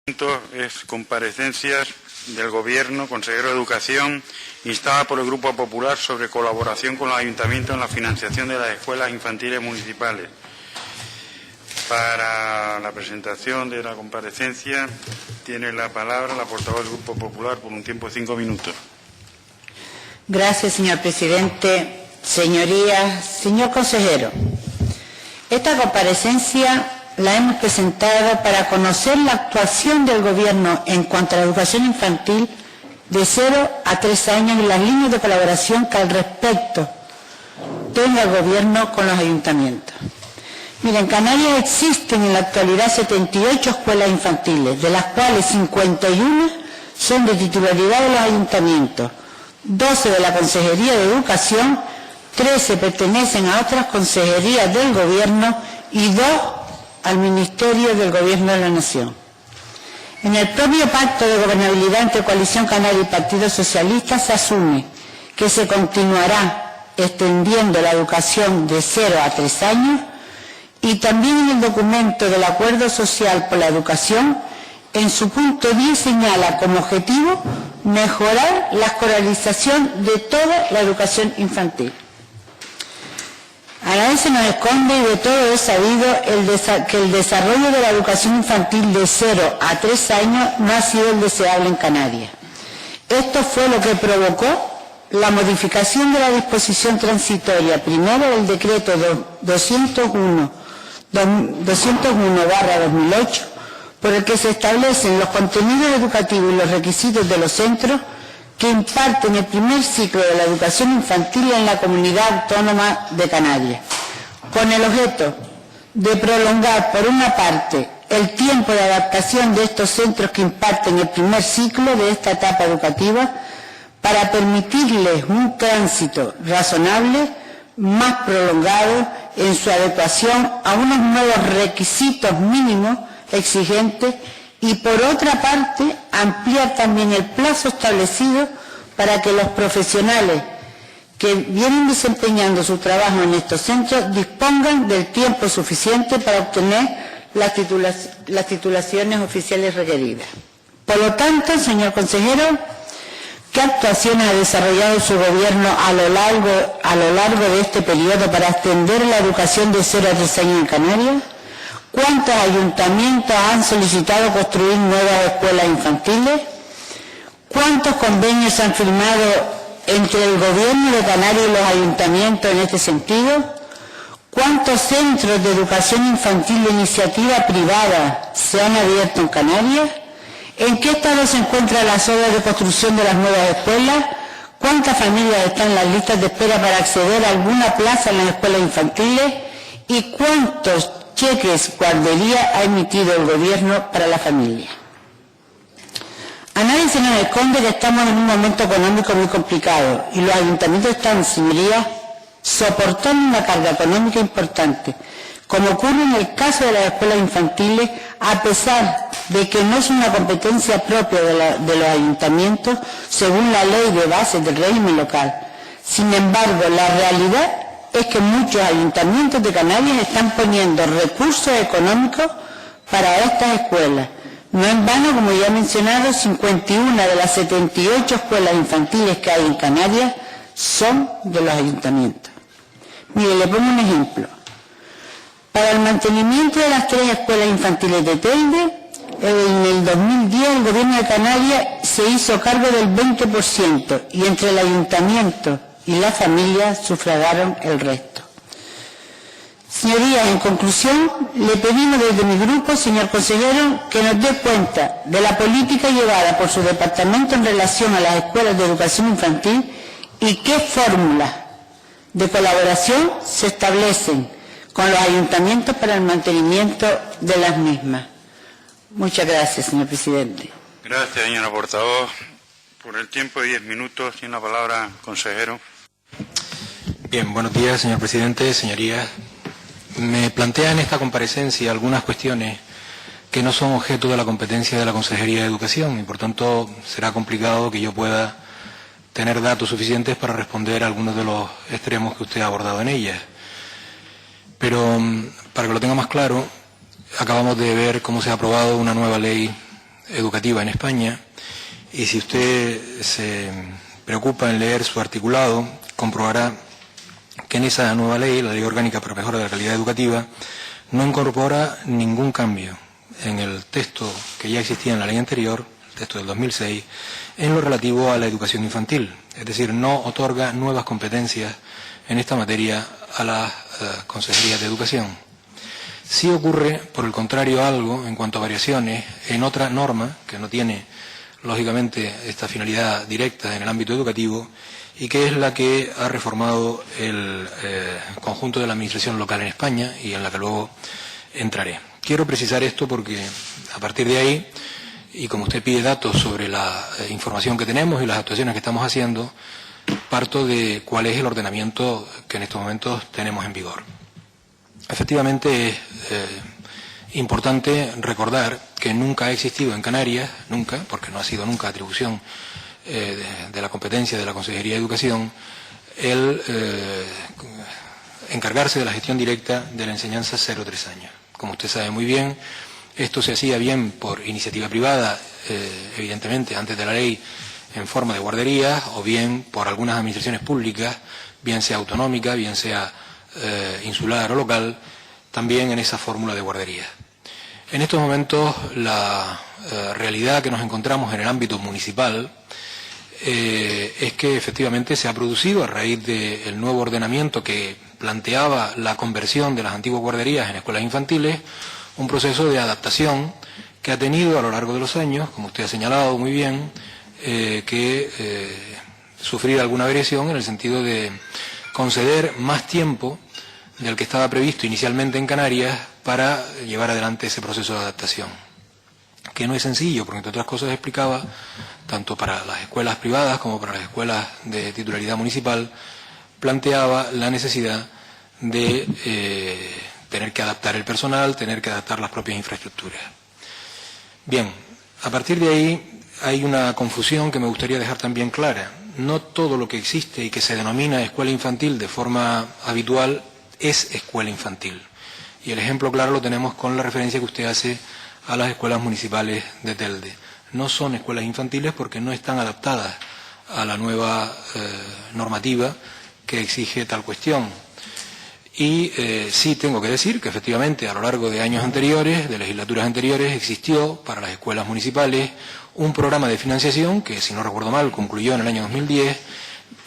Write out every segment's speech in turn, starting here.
Es comparecencias del Gobierno, consejero de Educación, instada por el Grupo Popular sobre colaboración con los ayuntamientos en la financiación de las escuelas infantiles municipales. Para la presentación de la comparecencia tiene la palabra la portavoz del Grupo Popular por un tiempo de 5 minutos. Gracias, señor presidente. Señorías, señor consejero, esta comparecencia la hemos presentado para conocer la actuación del Gobierno en cuanto a la educación infantil de 0 a 3 años y las líneas de colaboración que al respecto tenga el Gobierno con los ayuntamientos. Mira, en Canarias existen en la actualidad 78 escuelas infantiles, de las cuales 51 son de titularidad de los ayuntamientos, 12 de la Consejería de Educación, 13 pertenecen a otras consejerías del Gobierno y 2 al Ministerio del Gobierno de la Nación. En el propio Pacto de Gobernabilidad entre Coalición Canaria y Partido Socialista se asume que se continuará extendiendo la educación de 0 a 3 años y también en el documento del Acuerdo Social por la Educación, en su punto 10 señala como objetivo mejorar la escolarización de toda la educación infantil. A nadie se nos esconde y de todo es sabido que el desarrollo de la educación infantil de 0 a 3 años no ha sido el deseable en Canarias. Esto fue lo que provocó la modificación de la disposición transitoria, primero del decreto 201/2008, por el que se establecen los contenidos educativos y los requisitos de los centros que imparten el primer ciclo de la educación infantil en la Comunidad Autónoma de Canarias, con el objeto de prolongar, por una parte, el tiempo de adaptación de estos centros que imparten el primer ciclo de esta etapa educativa, para permitirles un tránsito razonable, más prolongado en su adecuación a unos nuevos requisitos mínimos exigentes, y por otra parte ampliar también el plazo establecido para que los profesionales que vienen desempeñando su trabajo en estos centros dispongan del tiempo suficiente para obtener las titulaciones oficiales requeridas. Por lo tanto, señor consejero, ¿qué actuaciones ha desarrollado su Gobierno a lo largo de este periodo para extender la educación de 0 a 3 años en Canarias? ¿Cuántos ayuntamientos han solicitado construir nuevas escuelas infantiles? ¿Cuántos convenios se han firmado entre el Gobierno de Canarias y los ayuntamientos en este sentido? ¿Cuántos centros de educación infantil de iniciativa privada se han abierto en Canarias? ¿En qué estado se encuentran las obras de construcción de las nuevas escuelas? ¿Cuántas familias están en las listas de espera para acceder a alguna plaza en las escuelas infantiles? ¿Y cuántos cheques guardería ha emitido el Gobierno para la familia? A nadie se nos esconde que estamos en un momento económico muy complicado y los ayuntamientos están, señorías, soportando una carga económica importante, como ocurre en el caso de las escuelas infantiles, a pesar de que no es una competencia propia de los ayuntamientos según la ley de bases del régimen local. Sin embargo, la realidad es que muchos ayuntamientos de Canarias están poniendo recursos económicos para estas escuelas. No en vano, como ya he mencionado, 51 de las 78 escuelas infantiles que hay en Canarias son de los ayuntamientos. Mire, le pongo un ejemplo. Para el mantenimiento de las 3 escuelas infantiles de Telde, en el 2010 el Gobierno de Canarias se hizo cargo del 20% y entre el ayuntamiento y la familia sufragaron el resto. Señorías, en conclusión, le pedimos desde mi grupo, señor consejero, que nos dé cuenta de la política llevada por su departamento en relación a las escuelas de educación infantil y qué fórmulas de colaboración se establecen con los ayuntamientos para el mantenimiento de las mismas. Muchas gracias, señor presidente. Gracias, señora portavoz. Por el tiempo de 10 minutos tiene la palabra consejero. Bien, buenos días, señor presidente, señorías. Me plantea en esta comparecencia algunas cuestiones que no son objeto de la competencia de la Consejería de Educación y, por tanto, será complicado que yo pueda tener datos suficientes para responder a algunos de los extremos que usted ha abordado en ellas. Pero, para que lo tenga más claro, acabamos de ver cómo se ha aprobado una nueva ley educativa en España, y si usted se preocupa en leer su articulado, comprobará que en esa nueva ley, la Ley Orgánica para la Mejora de la Calidad Educativa, no incorpora ningún cambio en el texto que ya existía en la ley anterior, el texto del 2006, en lo relativo a la educación infantil. Es decir, no otorga nuevas competencias en esta materia a las consejerías de educación. Sí ocurre, por el contrario, algo en cuanto a variaciones en otra norma que no tiene, lógicamente, esta finalidad directa en el ámbito educativo y que es la que ha reformado el conjunto de la administración local en España y en la que luego entraré. Quiero precisar esto porque a partir de ahí, y como usted pide datos sobre la información que tenemos y las actuaciones que estamos haciendo, parto de cuál es el ordenamiento que en estos momentos tenemos en vigor. Efectivamente, es importante recordar que nunca ha existido en Canarias, nunca, porque no ha sido nunca atribución de la competencia de la Consejería de Educación, el encargarse de la gestión directa de la enseñanza 0-3 años. Como usted sabe muy bien, esto se hacía bien por iniciativa privada, evidentemente, antes de la ley, en forma de guarderías, o bien por algunas administraciones públicas, bien sea autonómica, bien sea insular o local, también en esa fórmula de guarderías. En estos momentos, la realidad que nos encontramos en el ámbito municipal es que efectivamente se ha producido, a raíz del nuevo ordenamiento que planteaba la conversión de las antiguas guarderías en escuelas infantiles, un proceso de adaptación que ha tenido a lo largo de los años, como usted ha señalado muy bien, sufrir alguna variación en el sentido de conceder más tiempo del que estaba previsto inicialmente en Canarias para llevar adelante ese proceso de adaptación, que no es sencillo, porque entre otras cosas explicaba, tanto para las escuelas privadas como para las escuelas de titularidad municipal, planteaba la necesidad de tener que adaptar el personal, tener que adaptar las propias infraestructuras. Bien, a partir de ahí hay una confusión que me gustaría dejar también clara. No todo lo que existe y que se denomina escuela infantil de forma habitual es escuela infantil. Y el ejemplo claro lo tenemos con la referencia que usted hace a las escuelas municipales de Telde. No son escuelas infantiles porque no están adaptadas a la nueva normativa que exige tal cuestión. Y sí tengo que decir que efectivamente a lo largo de años anteriores, de legislaturas anteriores, existió para las escuelas municipales un programa de financiación que, si no recuerdo mal, concluyó en el año 2010,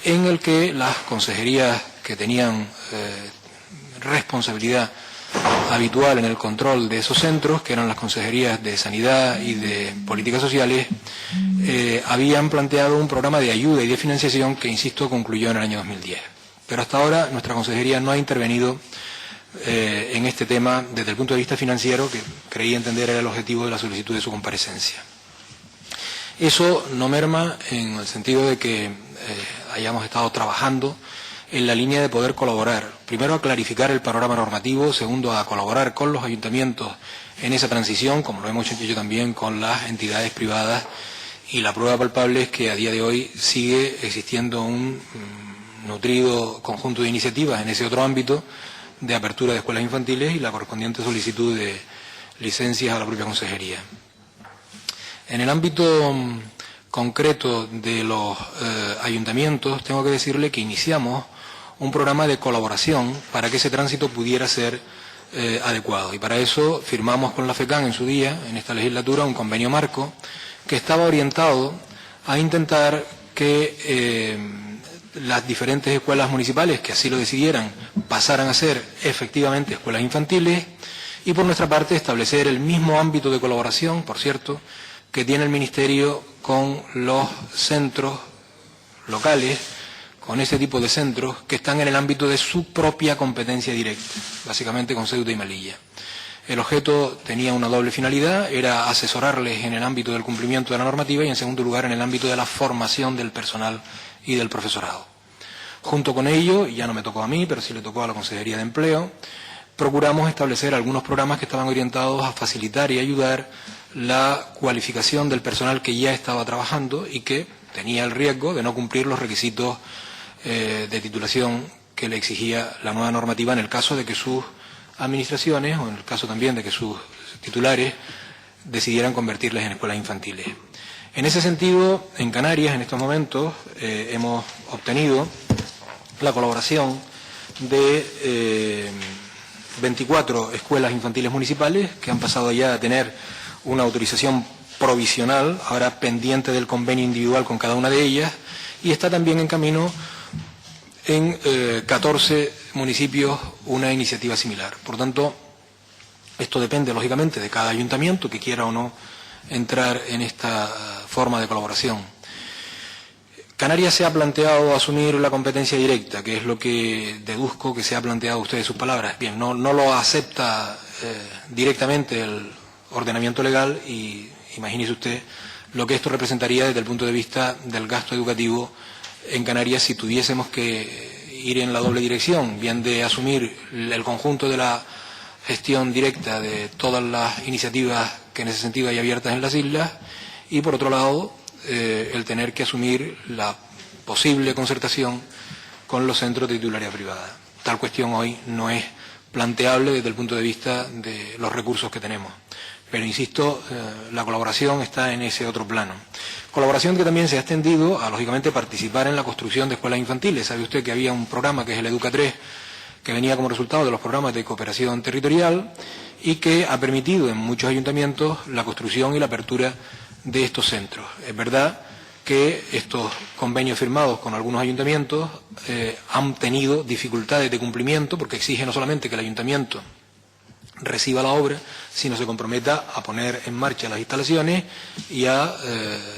en el que las consejerías que tenían responsabilidad habitual en el control de esos centros, que eran las consejerías de Sanidad y de Políticas Sociales, habían planteado un programa de ayuda y de financiación que, insisto, concluyó en el año 2010. Pero hasta ahora nuestra consejería no ha intervenido en este tema desde el punto de vista financiero, que creí entender era el objetivo de la solicitud de su comparecencia. Eso no merma en el sentido de que hayamos estado trabajando en la línea de poder colaborar, primero a clarificar el panorama normativo, segundo a colaborar con los ayuntamientos en esa transición, como lo hemos hecho también con las entidades privadas, y la prueba palpable es que a día de hoy sigue existiendo un nutrido conjunto de iniciativas en ese otro ámbito de apertura de escuelas infantiles y la correspondiente solicitud de licencias a la propia consejería. En el ámbito concreto de los ayuntamientos, tengo que decirle que iniciamos un programa de colaboración para que ese tránsito pudiera ser adecuado. Y para eso firmamos con la FECAN en su día, en esta legislatura, un convenio marco que estaba orientado a intentar que las diferentes escuelas municipales que así lo decidieran pasaran a ser efectivamente escuelas infantiles y, por nuestra parte, establecer el mismo ámbito de colaboración, por cierto, que tiene el Ministerio con los centros locales, con ese tipo de centros que están en el ámbito de su propia competencia directa, básicamente con Ceuta y Melilla. El objeto tenía una doble finalidad, era asesorarles en el ámbito del cumplimiento de la normativa y, en segundo lugar, en el ámbito de la formación del personal y del profesorado. Junto con ello, y ya no me tocó a mí, pero sí le tocó a la Consejería de Empleo, procuramos establecer algunos programas que estaban orientados a facilitar y ayudar la cualificación del personal que ya estaba trabajando y que tenía el riesgo de no cumplir los requisitos de titulación que le exigía la nueva normativa en el caso de que sus administraciones, o en el caso también de que sus titulares, decidieran convertirles en escuelas infantiles. En ese sentido, en Canarias, en estos momentos, hemos obtenido la colaboración de 24 escuelas infantiles municipales que han pasado ya a tener una autorización provisional, ahora pendiente del convenio individual con cada una de ellas, y está también en camino en 14 municipios una iniciativa similar. Por tanto, esto depende, lógicamente, de cada ayuntamiento que quiera o no entrar en esta forma de colaboración. Canarias se ha planteado asumir la competencia directa, que es lo que deduzco que se ha planteado usted de sus palabras. Bien, no lo acepta directamente el ordenamiento legal y imagínese usted lo que esto representaría desde el punto de vista del gasto educativo en Canarias si tuviésemos que ir en la doble dirección, bien de asumir el conjunto de la gestión directa de todas las iniciativas que en ese sentido hay abiertas en las islas y, por otro lado, el tener que asumir la posible concertación con los centros de titularidad privada. Tal cuestión hoy no es planteable desde el punto de vista de los recursos que tenemos. Pero, insisto, la colaboración está en ese otro plano. Colaboración que también se ha extendido a, lógicamente, participar en la construcción de escuelas infantiles. Sabe usted que había un programa que es el Educa 3, que venía como resultado de los programas de cooperación territorial y que ha permitido en muchos ayuntamientos la construcción y la apertura de estos centros. Es verdad que estos convenios firmados con algunos ayuntamientos han tenido dificultades de cumplimiento porque exige no solamente que el ayuntamiento reciba la obra, sino se comprometa a poner en marcha las instalaciones y a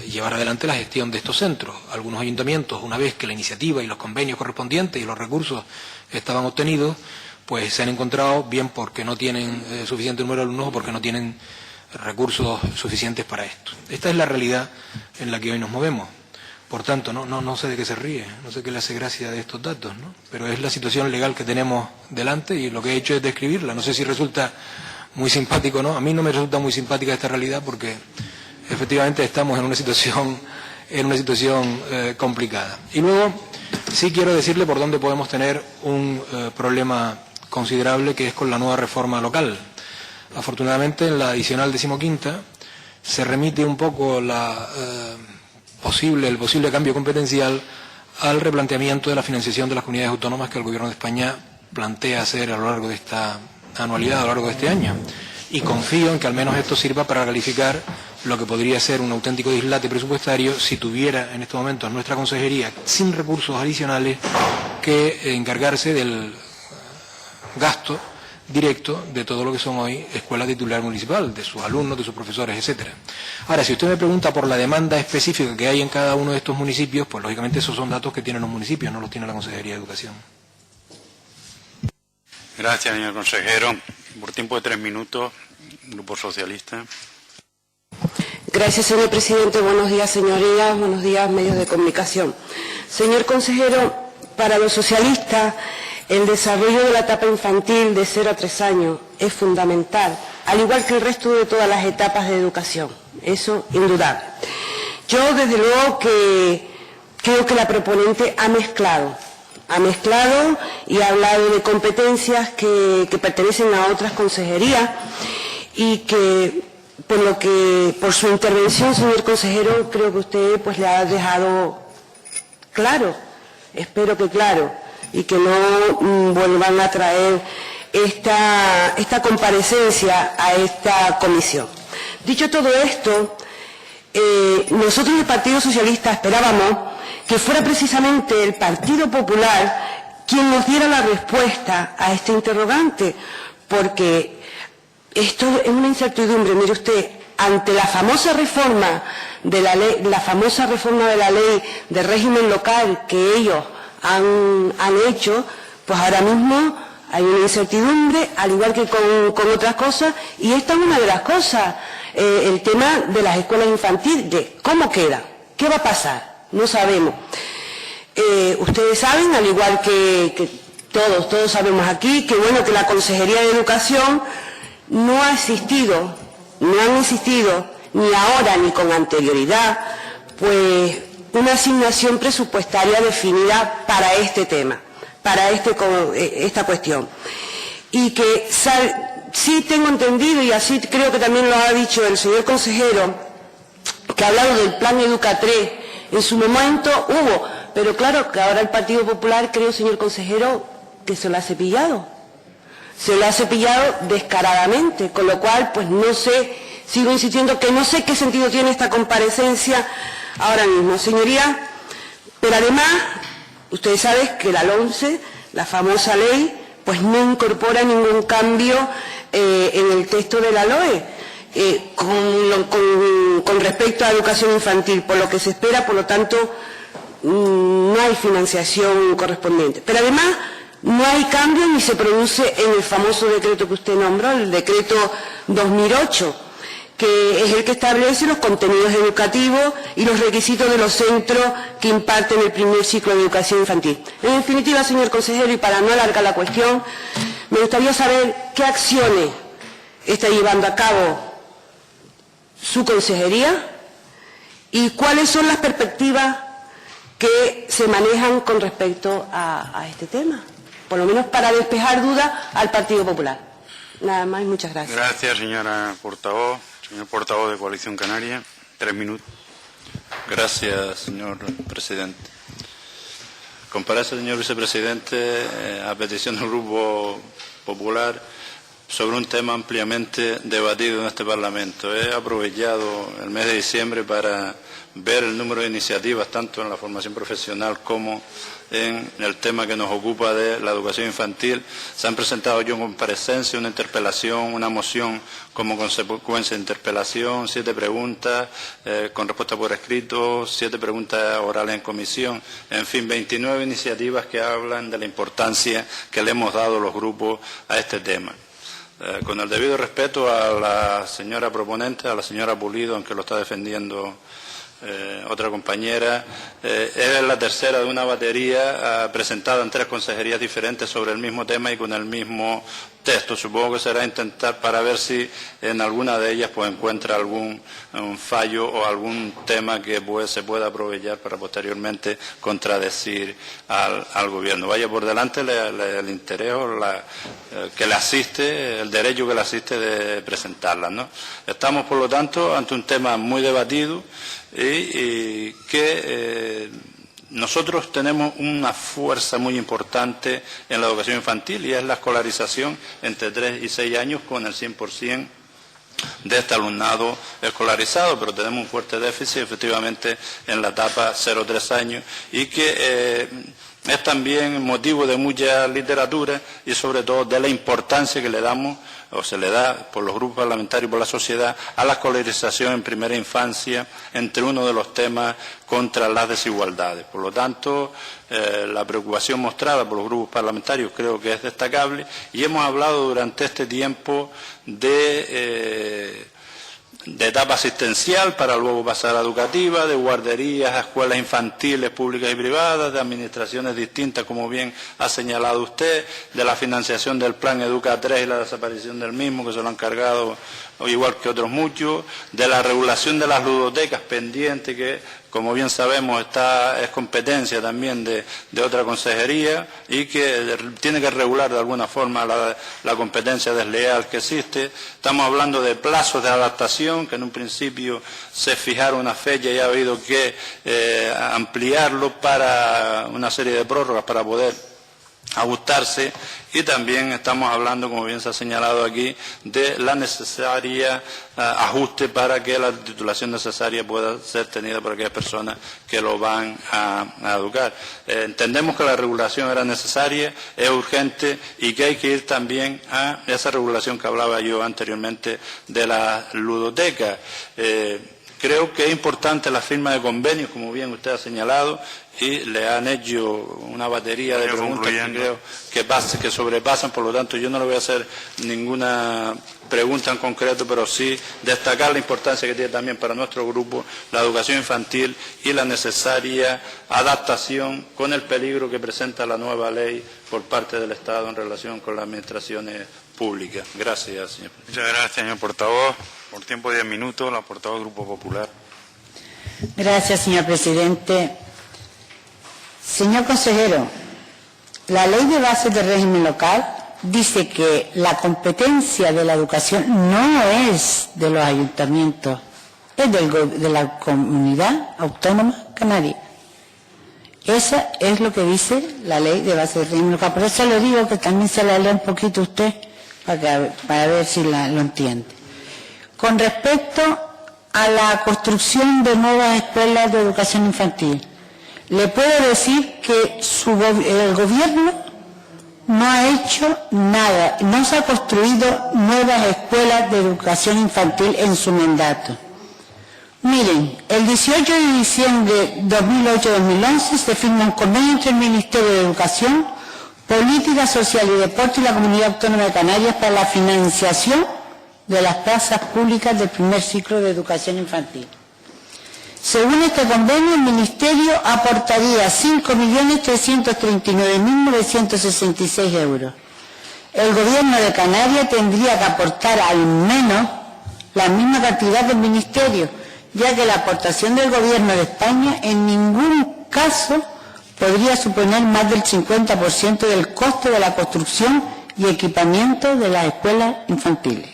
llevar adelante la gestión de estos centros. Algunos ayuntamientos, una vez que la iniciativa y los convenios correspondientes y los recursos estaban obtenidos, pues se han encontrado bien porque no tienen suficiente número de alumnos o porque no tienen recursos suficientes para esto. Esta es la realidad en la que hoy nos movemos. Por tanto, no sé de qué se ríe, no sé qué le hace gracia de estos datos, ¿no? Pero es la situación legal que tenemos delante y lo que he hecho es describirla. No sé si resulta muy simpático, ¿no? A mí no me resulta muy simpática esta realidad porque efectivamente estamos en una situación complicada. Y luego sí quiero decirle por dónde podemos tener un problema considerable, que es con la nueva reforma local. Afortunadamente, en la adicional 15ª se remite un poco el posible cambio competencial al replanteamiento de la financiación de las comunidades autónomas que el Gobierno de España plantea hacer a lo largo de esta anualidad, a lo largo de este año. Y confío en que al menos esto sirva para calificar lo que podría ser un auténtico dislate presupuestario si tuviera en estos momentos nuestra consejería, sin recursos adicionales, que encargarse del gasto directo de todo lo que son hoy escuelas de titular municipal, de sus alumnos, de sus profesores, etcétera. Ahora, si usted me pregunta por la demanda específica que hay en cada uno de estos municipios, pues lógicamente esos son datos que tienen los municipios, no los tiene la Consejería de Educación. Gracias, señor consejero. Por tiempo de 3 minutos, Grupo Socialista. Gracias, señor presidente. Buenos días, señorías. Buenos días, medios de comunicación. Señor consejero, para los socialistas, el desarrollo de la etapa infantil de 0 a 3 años es fundamental, al igual que el resto de todas las etapas de educación. Eso, indudable. Yo, desde luego, que creo que la proponente ha mezclado y ha hablado de competencias que pertenecen a otras consejerías y que, por su intervención, señor consejero, creo que usted pues le ha dejado claro, espero que claro, y que no vuelvan a traer esta comparecencia a esta comisión. Dicho todo esto, nosotros del Partido Socialista esperábamos que fuera precisamente el Partido Popular quien nos diera la respuesta a este interrogante, porque esto es una incertidumbre. Mire usted, ante la famosa reforma de la ley de régimen local que ellos han hecho, pues ahora mismo hay una incertidumbre, al igual que con otras cosas, y esta es una de las cosas, el tema de las escuelas infantiles, ¿cómo queda? ¿Qué va a pasar? No sabemos. Ustedes saben, al igual que todos sabemos aquí, que bueno, que la Consejería de Educación no han existido, ni ahora ni con anterioridad, pues una asignación presupuestaria definida para este tema, para esta cuestión. Y que sí tengo entendido, y así creo que también lo ha dicho el señor consejero, que ha hablado del plan Educa 3. En su momento hubo, pero claro que ahora el Partido Popular, creo, señor consejero, que se lo ha cepillado. Se lo ha cepillado descaradamente, con lo cual, pues no sé, sigo insistiendo que no sé qué sentido tiene esta comparecencia ahora mismo, señoría. Pero además, ustedes saben que la LOMCE, la famosa ley, pues no incorpora ningún cambio en el texto de la LOE. Con respecto a educación infantil, por lo que se espera, por lo tanto, no hay financiación correspondiente. Pero además, no hay cambio ni se produce en el famoso decreto que usted nombró, el decreto 2008, que es el que establece los contenidos educativos y los requisitos de los centros que imparten el primer ciclo de educación infantil. En definitiva, señor consejero, y para no alargar la cuestión, me gustaría saber qué acciones está llevando a cabo su consejería y cuáles son las perspectivas que se manejan con respecto a este tema, por lo menos para despejar dudas al Partido Popular. Nada más y muchas gracias. Gracias, señora portavoz. Señor portavoz de Coalición Canaria, 3 minutos. Gracias, señor presidente. Comparece, señor vicepresidente, a petición del Grupo Popular sobre un tema ampliamente debatido en este Parlamento. He aprovechado el mes de diciembre para ver el número de iniciativas, tanto en la formación profesional como en el tema que nos ocupa de la educación infantil. Se han presentado yo en comparecencia, una interpelación, una moción como consecuencia de interpelación, 7 preguntas con respuesta por escrito, 7 preguntas orales en comisión, en fin, 29 iniciativas que hablan de la importancia que le hemos dado los grupos a este tema. Con el debido respeto a la señora proponente, a la señora Pulido, aunque lo está defendiendo otra compañera, es la tercera de una batería presentada en 3 consejerías diferentes sobre el mismo tema y con el mismo texto. Supongo que será intentar para ver si en alguna de ellas pues encuentra algún fallo o algún tema que se pueda aprovechar para posteriormente contradecir al gobierno. Vaya por delante el interés que le asiste, el derecho que le asiste de presentarlas, ¿no? Estamos, por lo tanto, ante un tema muy debatido y que nosotros tenemos una fuerza muy importante en la educación infantil y es la escolarización entre 3 y 6 años con el 100% de este alumnado escolarizado, pero tenemos un fuerte déficit efectivamente en la etapa 0-3 años y que es también motivo de mucha literatura y sobre todo de la importancia que le damos o se le da por los grupos parlamentarios y por la sociedad a la escolarización en primera infancia entre uno de los temas contra las desigualdades. Por lo tanto, la preocupación mostrada por los grupos parlamentarios creo que es destacable y hemos hablado durante este tiempo de etapa asistencial para luego pasar a educativa, de guarderías a escuelas infantiles públicas y privadas, de administraciones distintas, como bien ha señalado usted, de la financiación del plan Educa 3 y la desaparición del mismo, que se lo han cargado igual que otros muchos, de la regulación de las ludotecas pendiente que, como bien sabemos, es competencia también de otra consejería y que tiene que regular de alguna forma la competencia desleal que existe. Estamos hablando de plazos de adaptación, que en un principio se fijaron una fecha y ha habido que ampliarlo para una serie de prórrogas para poder ajustarse, y también estamos hablando, como bien se ha señalado aquí, de la necesaria ajuste para que la titulación necesaria pueda ser tenida por aquellas personas que lo van a educar. Entendemos que la regulación era necesaria, es urgente y que hay que ir también a esa regulación que hablaba yo anteriormente de la ludoteca. Creo que es importante la firma de convenios, como bien usted ha señalado, y le han hecho una batería de preguntas que creo que sobrepasan, por lo tanto yo no le voy a hacer ninguna pregunta en concreto, pero sí destacar la importancia que tiene también para nuestro grupo la educación infantil y la necesaria adaptación con el peligro que presenta la nueva ley por parte del Estado en relación con las administraciones públicas. Gracias, señor presidente. Muchas gracias, señor portavoz. Por tiempo de 10 minutos, la portavoz del Grupo Popular. Gracias, señor presidente. Señor consejero, la Ley de Bases del Régimen Local dice que la competencia de la educación no es de los ayuntamientos, es de la Comunidad Autónoma Canaria. Esa es lo que dice la ley de base de régimen local. Por eso le digo que también se la lea un poquito usted para ver si lo entiende. Con respecto a la construcción de nuevas escuelas de educación infantil, le puedo decir que el gobierno no ha hecho nada, no se ha construido nuevas escuelas de educación infantil en su mandato. Miren, el 18 de diciembre de 2008-2011 se firma un convenio entre el Ministerio de Educación, Política Social y Deporte y la Comunidad Autónoma de Canarias para la financiación de las plazas públicas del primer ciclo de educación infantil. Según este convenio, el Ministerio aportaría 5.339.966 euros. El Gobierno de Canarias tendría que aportar al menos la misma cantidad del Ministerio, ya que la aportación del Gobierno de España en ningún caso podría suponer más del 50% del coste de la construcción y equipamiento de las escuelas infantiles.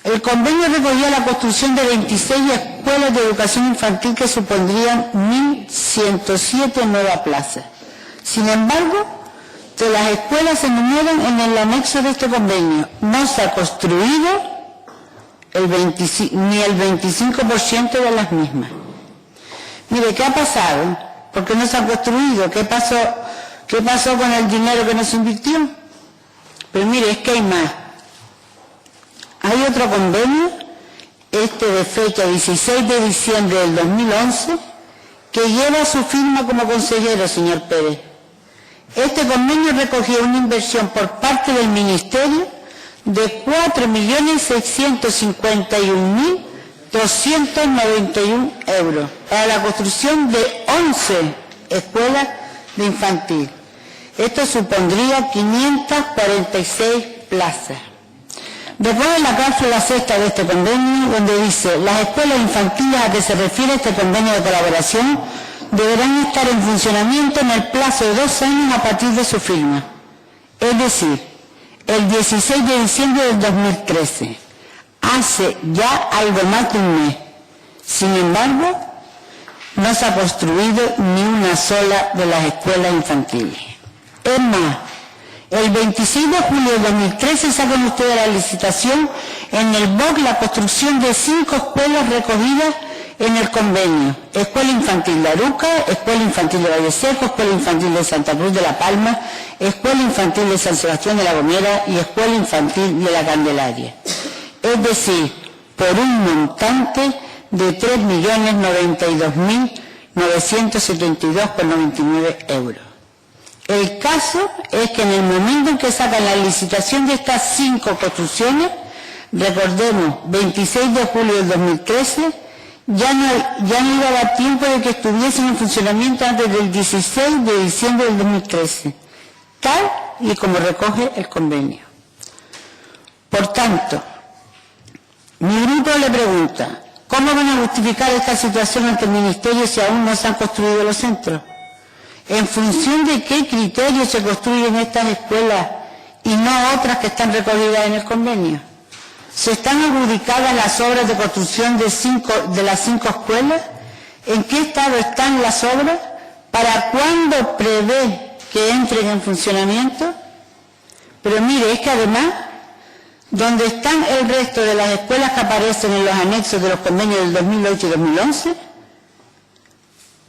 El convenio recogía la construcción de 26 escuelas de educación infantil que supondrían 1.107 nuevas plazas. Sin embargo, de las escuelas se enumeran en el anexo de este convenio. No se ha construido ni el 25% de las mismas. Mire, ¿qué ha pasado? ¿Por qué no se ha construido? ¿Qué pasó con el dinero que no se invirtió? Pero mire, es que hay más. Hay otro convenio, de fecha 16 de diciembre del 2011, que lleva su firma como consejero, señor Pérez. Este convenio recogía una inversión por parte del Ministerio de 4.651.291 euros para la construcción de 11 escuelas de infantil. Esto supondría 546 plazas. Recoge la cláusula sexta de este convenio, donde dice: las escuelas infantiles a que se refiere este convenio de colaboración deberán estar en funcionamiento en el plazo de 2 años a partir de su firma. Es decir, el 16 de diciembre del 2013, hace ya algo más de un mes. Sin embargo, no se ha construido ni una sola de las escuelas infantiles. Es más, el 26 de julio de 2013 sacan ustedes la licitación en el BOC la construcción de 5 escuelas recogidas en el convenio: Escuela Infantil de Aruca, Escuela Infantil de Valle Seco, Escuela Infantil de Santa Cruz de la Palma, Escuela Infantil de San Sebastián de la Gomera y Escuela Infantil de la Candelaria. Es decir, por un montante de 3.092.972,99 euros. El caso es que en el momento en que sacan la licitación de estas 5 construcciones, recordemos, 26 de julio del 2013, ya no iba a dar tiempo de que estuviesen en funcionamiento antes del 16 de diciembre del 2013, tal y como recoge el convenio. Por tanto, mi grupo le pregunta: ¿cómo van a justificar esta situación ante el Ministerio si aún no se han construido los centros? ¿En función de qué criterios se construyen estas escuelas y no otras que están recogidas en el convenio? ¿Se están adjudicadas las obras de construcción de las 5 escuelas? ¿En qué estado están las obras? ¿Para cuándo prevé que entren en funcionamiento? Pero mire, es que además, donde están el resto de las escuelas que aparecen en los anexos de los convenios del 2008 y 2011,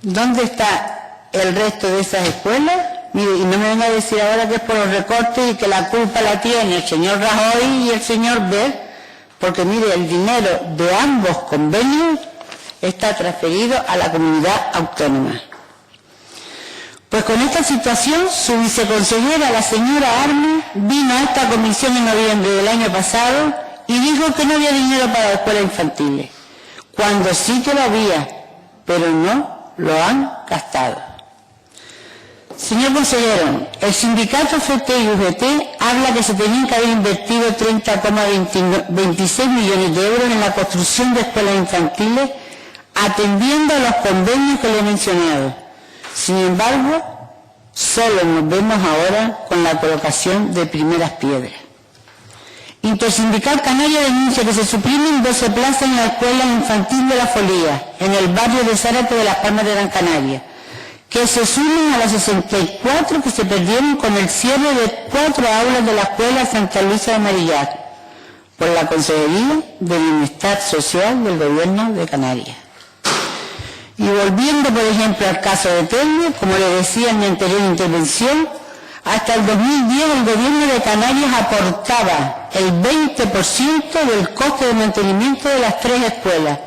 ¿dónde está el resto de esas escuelas? Mire, y no me venga a decir ahora que es por los recortes y que la culpa la tiene el señor Rajoy y el señor Ver, porque mire, el dinero de ambos convenios está transferido a la comunidad autónoma. Pues con esta situación, su viceconsejera, la señora Armas, vino a esta comisión en noviembre del año pasado y dijo que no había dinero para las escuelas infantiles, cuando sí que lo había, pero no lo han gastado. Señor consejero, el sindicato FT y UGT habla que se tenían que haber invertido 30,26 millones de euros en la construcción de escuelas infantiles, atendiendo a los convenios que le he mencionado. Sin embargo, Solo nos vemos ahora con la colocación de primeras piedras. Intersindical Canaria denuncia que se suprimen 12 plazas en la escuela infantil de La Folía, en el barrio de Zárate de Las Palmas de Gran Canaria, que se suman a las 64 que se perdieron con el cierre de 4 aulas de la escuela Santa Luisa de Marillac, por la Consejería de Bienestar Social del Gobierno de Canarias. Y volviendo, por ejemplo, al caso de Telde, como le decía en mi anterior intervención, hasta el 2010 el Gobierno de Canarias aportaba el 20% del coste de mantenimiento de las 3 escuelas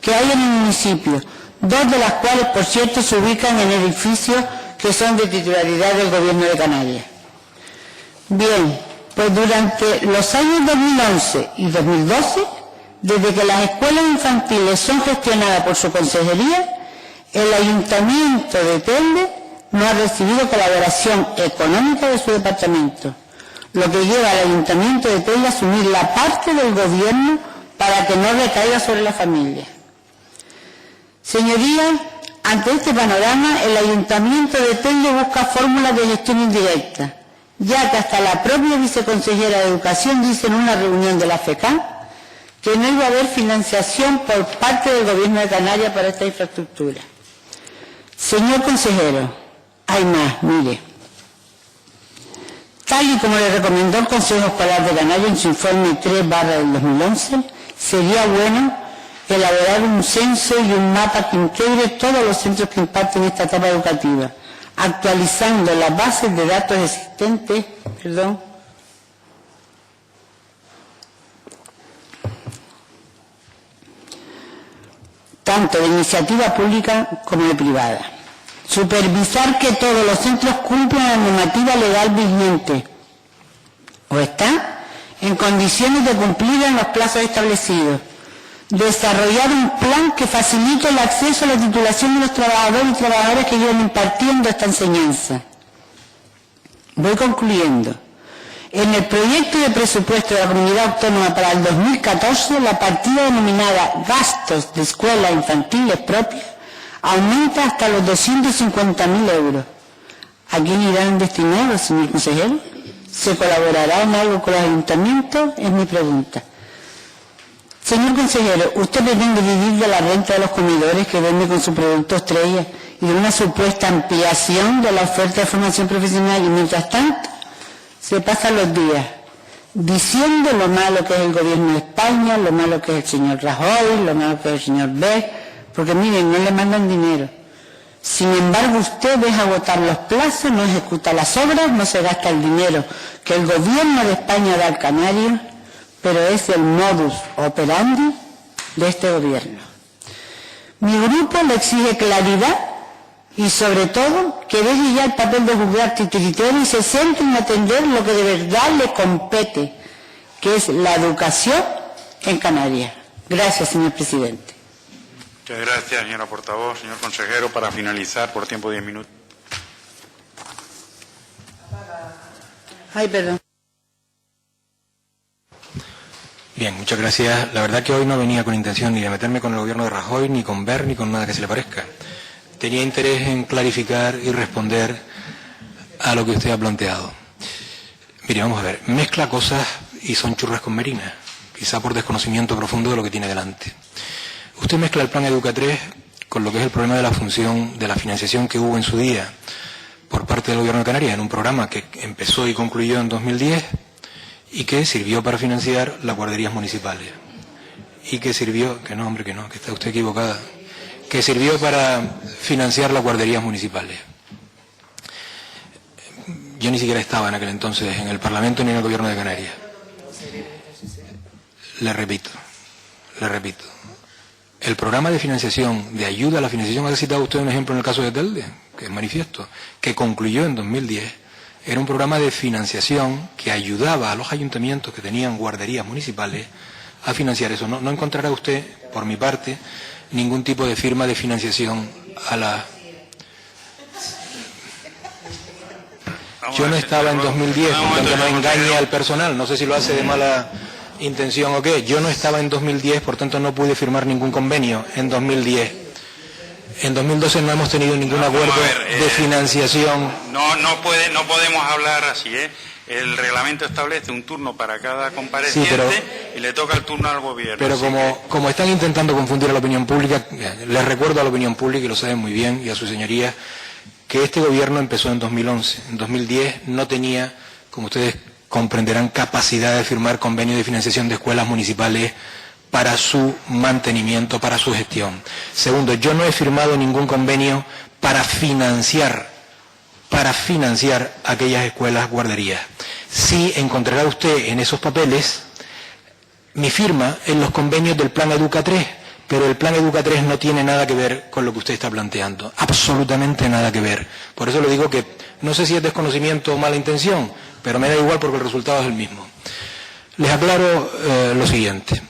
que hay en el municipio, 2 de las cuales, por cierto, se ubican en edificios que son de titularidad del Gobierno de Canarias. Bien, pues durante los años 2011 y 2012, desde que las escuelas infantiles son gestionadas por su consejería, el Ayuntamiento de Telde no ha recibido colaboración económica de su departamento, lo que lleva al Ayuntamiento de Telde a asumir la parte del Gobierno para que no recaiga sobre la familia. Señorías, ante este panorama, el Ayuntamiento de Telde busca fórmulas de gestión indirecta, ya que hasta la propia viceconsejera de Educación dice en una reunión de la FECAM que no iba a haber financiación por parte del Gobierno de Canarias para esta infraestructura. Señor consejero, hay más, mire. Tal y como le recomendó el Consejo Escolar de Canarias en su informe 3/2011, sería bueno elaborar un censo y un mapa que integre todos los centros que imparten esta etapa educativa, actualizando las bases de datos existentes, tanto de iniciativa pública como de privada. Supervisar que todos los centros cumplan la normativa legal vigente o están en condiciones de cumplir en los plazos establecidos. Desarrollar un plan que facilite el acceso a la titulación de los trabajadores y trabajadoras que llevan impartiendo esta enseñanza. Voy concluyendo. En el proyecto de presupuesto de la Comunidad Autónoma para el 2014, la partida denominada Gastos de Escuelas Infantiles Propias aumenta hasta los 250.000 euros. ¿A quién irán destinados, señor consejero? ¿Se colaborará en algo con los ayuntamientos? Es mi pregunta. Señor consejero, ¿usted pretende vivir de la renta de los comedores que vende con su producto estrella y de una supuesta ampliación de la oferta de formación profesional y mientras tanto se pasan los días diciendo lo malo que es el Gobierno de España, lo malo que es el señor Rajoy, lo malo que es el señor Beck? Porque miren, no le mandan dinero. Sin embargo, usted deja agotar los plazos, no ejecuta las obras, no se gasta el dinero que el Gobierno de España da al canario, pero es el modus operandi de este Gobierno. Mi grupo le exige claridad y, sobre todo, que deje ya el papel de juzgar titiritero y se centre en atender lo que de verdad le compete, que es la educación en Canarias. Gracias, señor presidente. Muchas gracias, señora portavoz. Señor consejero, para finalizar, por tiempo 10 minutos. Ay, perdón. Bien, muchas gracias. La verdad que hoy no venía con intención ni de meterme con el Gobierno de Rajoy, ni con Ver, ni con nada que se le parezca. Tenía interés en clarificar y responder a lo que usted ha planteado. Mire, vamos a ver. Mezcla cosas y son churras con merinas, quizá por desconocimiento profundo de lo que tiene delante. Usted mezcla el plan Educa 3 con lo que es el problema de la función de la financiación que hubo en su día por parte del Gobierno de Canarias en un programa que empezó y concluyó en 2010 y que sirvió para financiar las guarderías municipales. Y que sirvió, que no, hombre, que no, que está usted equivocada, que sirvió para financiar las guarderías municipales. Yo ni siquiera estaba en aquel entonces en el Parlamento ni en el Gobierno de Canarias. Le repito. El programa de financiación, de ayuda a la financiación, ha citado usted un ejemplo en el caso de Telde, que es manifiesto, que concluyó en 2010, era un programa de financiación que ayudaba a los ayuntamientos que tenían guarderías municipales a financiar eso. No encontrará usted, por mi parte, ningún tipo de firma de financiación a la... Yo no estaba en 2010, por tanto no engañe al personal, no sé si lo hace de mala intención o qué. Yo no estaba en 2010, por tanto no pude firmar ningún convenio en 2010. En 2012 no hemos tenido ningún acuerdo de financiación. No podemos hablar así, ¿eh? El reglamento establece un turno para cada compareciente y le toca el turno al gobierno. Pero como están intentando confundir a la opinión pública, les recuerdo a la opinión pública, y lo saben muy bien, y a su señoría, que este gobierno empezó en 2011. En 2010 no tenía, como ustedes comprenderán, capacidad de firmar convenios de financiación de escuelas municipales para su mantenimiento, para su gestión. Segundo, yo no he firmado ningún convenio para financiar aquellas escuelas guarderías. Sí encontrará usted en esos papeles mi firma en los convenios del Plan Educa 3, pero el Plan Educa 3 no tiene nada que ver con lo que usted está planteando, absolutamente nada que ver. Por eso le digo que no sé si es desconocimiento o mala intención, pero me da igual porque el resultado es el mismo. Les aclaro lo siguiente.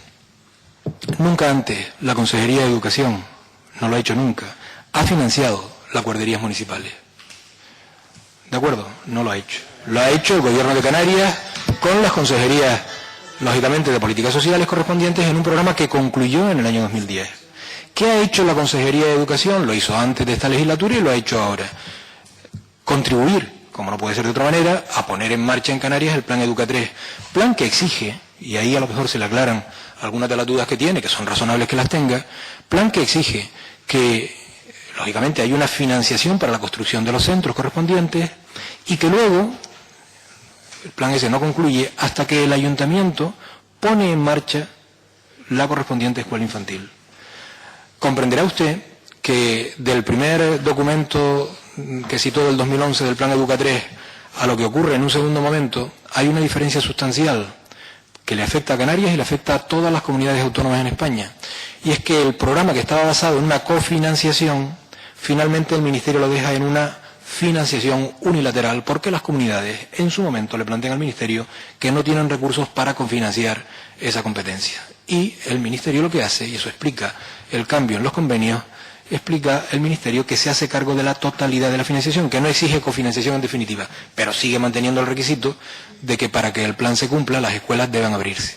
Nunca antes la Consejería de Educación, no lo ha hecho nunca, ha financiado las guarderías municipales. ¿De acuerdo? No lo ha hecho. Lo ha hecho el Gobierno de Canarias con las consejerías, lógicamente, de políticas sociales correspondientes en un programa que concluyó en el año 2010. ¿Qué ha hecho la Consejería de Educación? Lo hizo antes de esta legislatura y lo ha hecho ahora. Contribuir, como no puede ser de otra manera, a poner en marcha en Canarias el Plan Educa 3. Plan que exige, y ahí a lo mejor se le aclaran algunas de las dudas que tiene, que son razonables que las tenga, plan que exige que, lógicamente, hay una financiación para la construcción de los centros correspondientes y que luego el plan ese no concluye hasta que el ayuntamiento pone en marcha la correspondiente escuela infantil. Comprenderá usted que del primer documento que citó del 2011 del Plan Educa 3 a lo que ocurre en un segundo momento hay una diferencia sustancial que le afecta a Canarias y le afecta a todas las comunidades autónomas en España. Y es que el programa que estaba basado en una cofinanciación, finalmente el Ministerio lo deja en una financiación unilateral, porque las comunidades en su momento le plantean al Ministerio que no tienen recursos para cofinanciar esa competencia. Y el Ministerio lo que hace, y eso explica el cambio en los convenios, explica el Ministerio que se hace cargo de la totalidad de la financiación, que no exige cofinanciación en definitiva, pero sigue manteniendo el requisito de que para que el plan se cumpla las escuelas deban abrirse.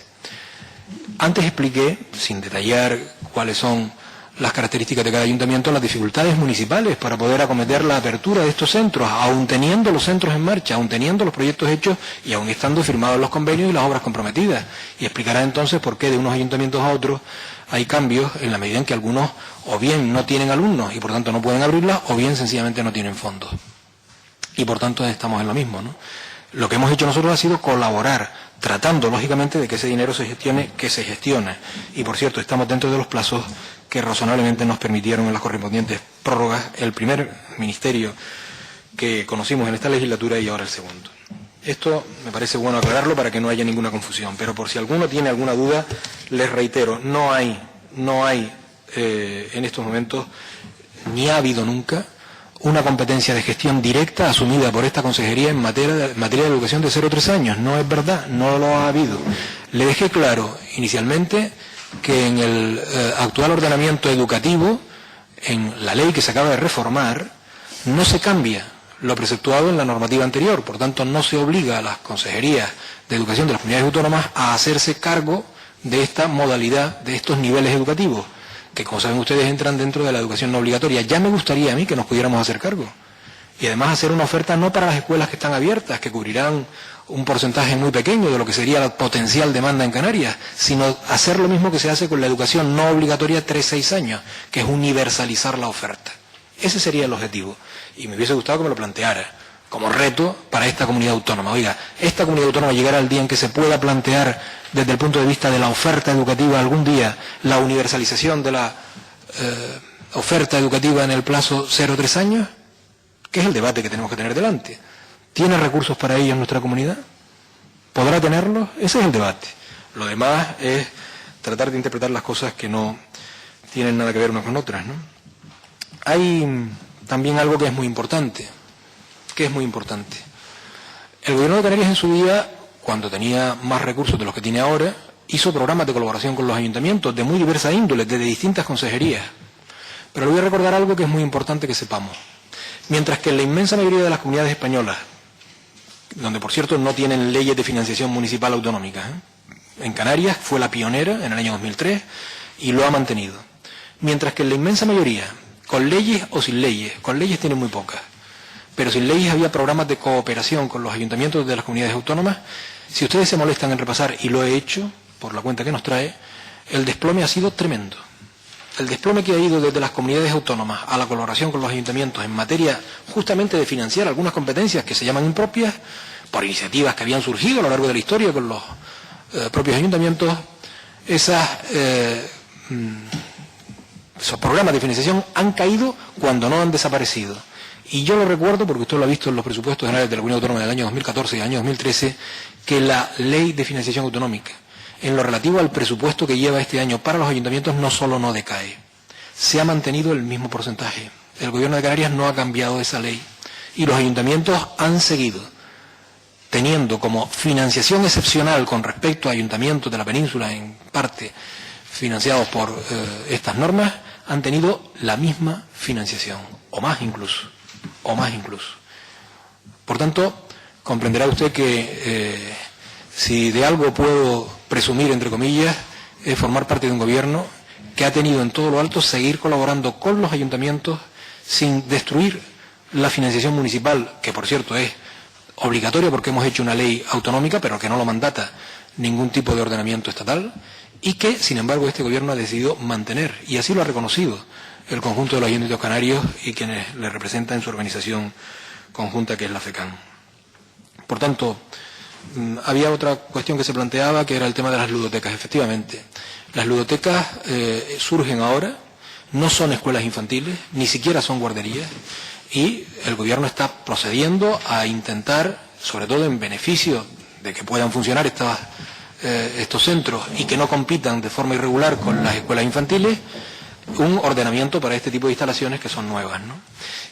Antes expliqué, sin detallar cuáles son las características de cada ayuntamiento, las dificultades municipales para poder acometer la apertura de estos centros, aun teniendo los centros en marcha, aun teniendo los proyectos hechos y aun estando firmados los convenios y las obras comprometidas. Y explicará entonces por qué de unos ayuntamientos a otros hay cambios en la medida en que algunos o bien no tienen alumnos y por tanto no pueden abrirlas, o bien sencillamente no tienen fondos. Y por tanto estamos en lo mismo, ¿no? Lo que hemos hecho nosotros ha sido colaborar, tratando lógicamente de que ese dinero se gestione, que se gestione. Y por cierto, estamos dentro de los plazos que razonablemente nos permitieron en las correspondientes prórrogas el primer ministerio que conocimos en esta legislatura y ahora el segundo. Esto me parece bueno aclararlo para que no haya ninguna confusión, pero por si alguno tiene alguna duda, les reitero, no hay en estos momentos, ni ha habido nunca, una competencia de gestión directa asumida por esta consejería en materia de educación de 0 a 3 años. No es verdad, no lo ha habido. Le dejé claro inicialmente que en el actual ordenamiento educativo, en la ley que se acaba de reformar, no se cambia lo preceptuado en la normativa anterior. Por tanto, no se obliga a las consejerías de educación de las comunidades autónomas a hacerse cargo de esta modalidad, de estos niveles educativos, que, como saben ustedes, entran dentro de la educación no obligatoria. Ya me gustaría a mí que nos pudiéramos hacer cargo. Y además hacer una oferta no para las escuelas que están abiertas, que cubrirán un porcentaje muy pequeño de lo que sería la potencial demanda en Canarias, sino hacer lo mismo que se hace con la educación no obligatoria 3-6 años, que es universalizar la oferta. Ese sería el objetivo. Y me hubiese gustado que me lo planteara como reto para esta comunidad autónoma. Oiga, esta comunidad autónoma llegará al día en que se pueda plantear desde el punto de vista de la oferta educativa algún día la universalización de la oferta educativa en el plazo 0-3 años, que es el debate que tenemos que tener delante. ¿Tiene recursos para ello en nuestra comunidad? ¿Podrá tenerlos? Ese es el debate. Lo demás es tratar de interpretar las cosas que no tienen nada que ver unas con otras, ¿no? Hay también algo que es muy importante. El Gobierno de Canarias en su día, cuando tenía más recursos de los que tiene ahora, hizo programas de colaboración con los ayuntamientos de muy diversa índole, de distintas consejerías. Pero le voy a recordar algo que es muy importante que sepamos. Mientras que en la inmensa mayoría de las comunidades españolas, donde por cierto no tienen leyes de financiación municipal autonómica, en Canarias fue la pionera en el año 2003 y lo ha mantenido. Mientras que en la inmensa mayoría con leyes o sin leyes. Con leyes tiene muy pocas, pero sin leyes había programas de cooperación con los ayuntamientos de las comunidades autónomas. Si ustedes se molestan en repasar, y lo he hecho por la cuenta que nos trae, el desplome ha sido tremendo. El desplome que ha ido desde las comunidades autónomas a la colaboración con los ayuntamientos en materia justamente de financiar algunas competencias que se llaman impropias, por iniciativas que habían surgido a lo largo de la historia con los propios ayuntamientos, esos programas de financiación han caído cuando no han desaparecido. Y yo lo recuerdo, porque usted lo ha visto en los presupuestos generales de la Comunidad Autónoma del año 2014 y del año 2013, que la Ley de Financiación Autonómica, en lo relativo al presupuesto que lleva este año para los ayuntamientos, no solo no decae, se ha mantenido el mismo porcentaje. El Gobierno de Canarias no ha cambiado esa ley y los ayuntamientos han seguido teniendo como financiación excepcional con respecto a ayuntamientos de la península, en parte financiados por estas normas, han tenido la misma financiación, o más incluso. Por tanto, comprenderá usted que si de algo puedo presumir, entre comillas, es formar parte de un gobierno que ha tenido en todo lo alto seguir colaborando con los ayuntamientos sin destruir la financiación municipal, que por cierto es obligatoria porque hemos hecho una ley autonómica, pero que no lo mandata ningún tipo de ordenamiento estatal, y que, sin embargo, este gobierno ha decidido mantener, y así lo ha reconocido el conjunto de los ayuntamientos canarios y quienes le representan en su organización conjunta, que es la FECAN. Por tanto, había otra cuestión que se planteaba, que era el tema de las ludotecas. Efectivamente, las ludotecas surgen ahora, no son escuelas infantiles, ni siquiera son guarderías, y el gobierno está procediendo a intentar, sobre todo en beneficio de que puedan funcionar estos centros y que no compitan de forma irregular con las escuelas infantiles, un ordenamiento para este tipo de instalaciones que son nuevas, ¿no?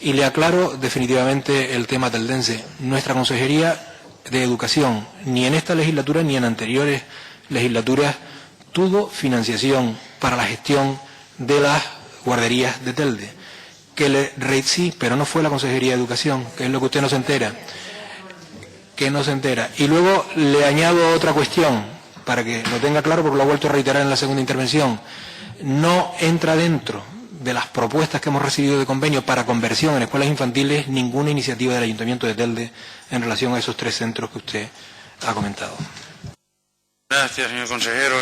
Y le aclaro definitivamente el tema teldense. Nuestra Consejería de Educación, ni en esta legislatura ni en anteriores legislaturas, tuvo financiación para la gestión de las guarderías de Telde. Sí, pero no fue la Consejería de Educación, que es lo que usted no se entera. Y luego le añado otra cuestión, para que lo tenga claro, porque lo ha vuelto a reiterar en la segunda intervención. No entra dentro de las propuestas que hemos recibido de convenio para conversión en escuelas infantiles ninguna iniciativa del Ayuntamiento de Telde en relación a esos 3 centros que usted ha comentado. Gracias, señor consejero.